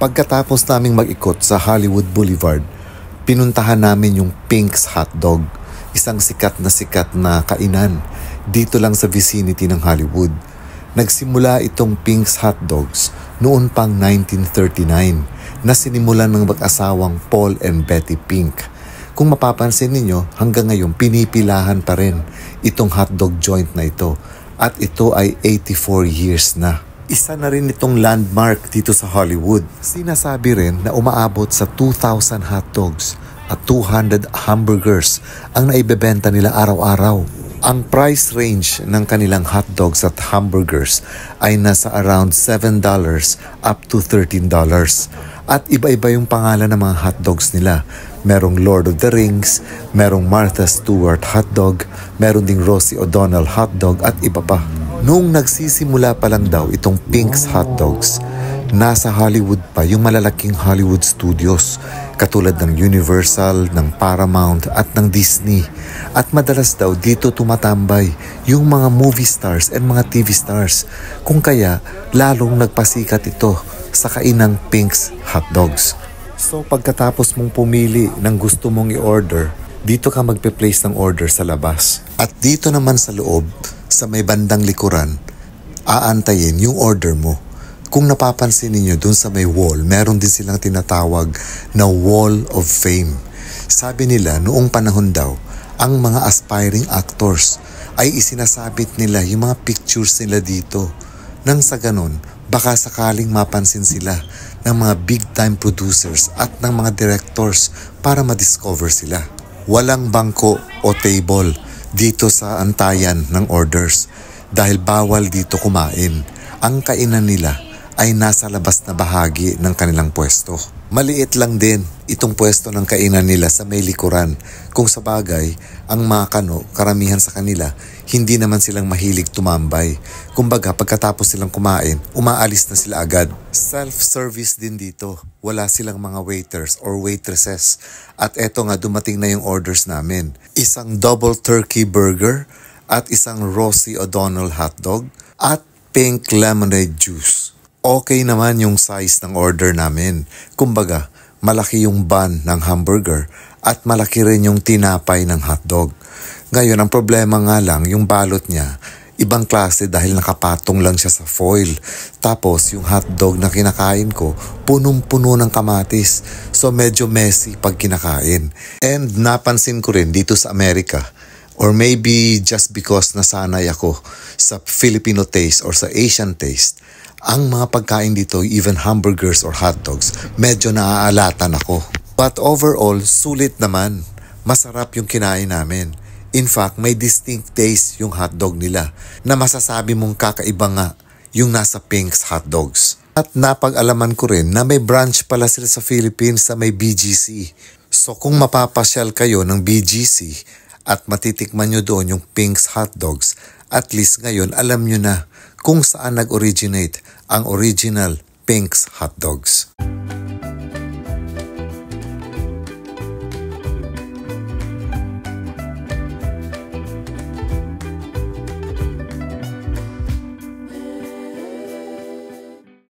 Pagkatapos naming mag-ikot sa Hollywood Boulevard, pinuntahan namin yung Pink's Hotdog, isang sikat na kainan dito lang sa vicinity ng Hollywood. Nagsimula itong Pink's Hotdogs noon pang 1939 na sinimulan ng mag-asawang Paul and Betty Pink. Kung mapapansin ninyo, hanggang ngayon pinipilahan pa rin itong hotdog joint na ito at ito ay 84 years na. Isa na rin itong landmark dito sa Hollywood. Sinasabi rin na umaabot sa 2,000 hotdogs at 200 hamburgers ang naibebenta nila araw-araw. Ang price range ng kanilang hotdogs at hamburgers ay nasa around $7 up to $13. At iba-iba yung pangalan ng mga hotdogs nila. Merong Lord of the Rings, merong Martha Stewart hotdog, meron ding Rosie O'Donnell hotdog at iba pa. Noong nagsisimula pa lang daw itong Pink's Hotdogs, nasa Hollywood pa yung malalaking Hollywood studios katulad ng Universal, ng Paramount at ng Disney. At madalas daw dito tumatambay yung mga movie stars and mga TV stars. Kung kaya lalong nagpasikat ito sa kainang Pink's Hotdogs. So pagkatapos mong pumili ng gusto mong i-order, dito ka magpe-place ng order sa labas. At dito naman sa loob, sa may bandang likuran, aantayin yung order mo. Kung napapansin niyo dun sa may wall, meron din silang tinatawag na Wall of Fame. Sabi nila noong panahon daw, ang mga aspiring actors ay isinasabit nila yung mga pictures nila dito. Nang sa ganun, baka sakaling mapansin sila ng mga big time producers at ng mga directors para ma-discover sila. Walang bangko o table dito sa antayan ng orders dahil bawal dito kumain. Ang kainan nila ay nasa labas na bahagi ng kanilang pwesto. Maliit lang din itong pwesto ng kainan nila sa may likuran. Kung sa bagay, ang mga karamihan sa kanila, hindi naman silang mahilig tumambay. Kumbaga, pagkatapos silang kumain, umaalis na sila agad. Self-service din dito. Wala silang mga waiters or waitresses. At eto nga, dumating na yung orders namin. Isang double turkey burger at isang Rosie O'Donnell hotdog at pink lemonade juice. Okay naman yung size ng order namin. Kumbaga, malaki yung bun ng hamburger at malaki rin yung tinapay ng hotdog. Ngayon, ang problema nga lang, yung balot niya, ibang klase dahil nakapatong lang siya sa foil. Tapos, yung hotdog na kinakain ko, punong-puno ng kamatis. So, medyo messy pag kinakain. And napansin ko rin dito sa Amerika, or maybe just because nasanay ako sa Filipino taste or sa Asian taste, ang mga pagkain dito, even hamburgers or hotdogs, medyo naaalatan ako. But overall, sulit naman. Masarap yung kinain namin. In fact, may distinct taste yung hotdog nila na masasabi mong kakaiba nga yung nasa Pink's Hotdogs. At napag-alaman ko rin na may branch pala sila sa Philippines sa may BGC. So kung mapapasyal kayo ng BGC at matitikman nyo doon yung Pink's Hotdogs, at least ngayon alam nyo na kung saan nag-originate ang original Pink's Hotdogs.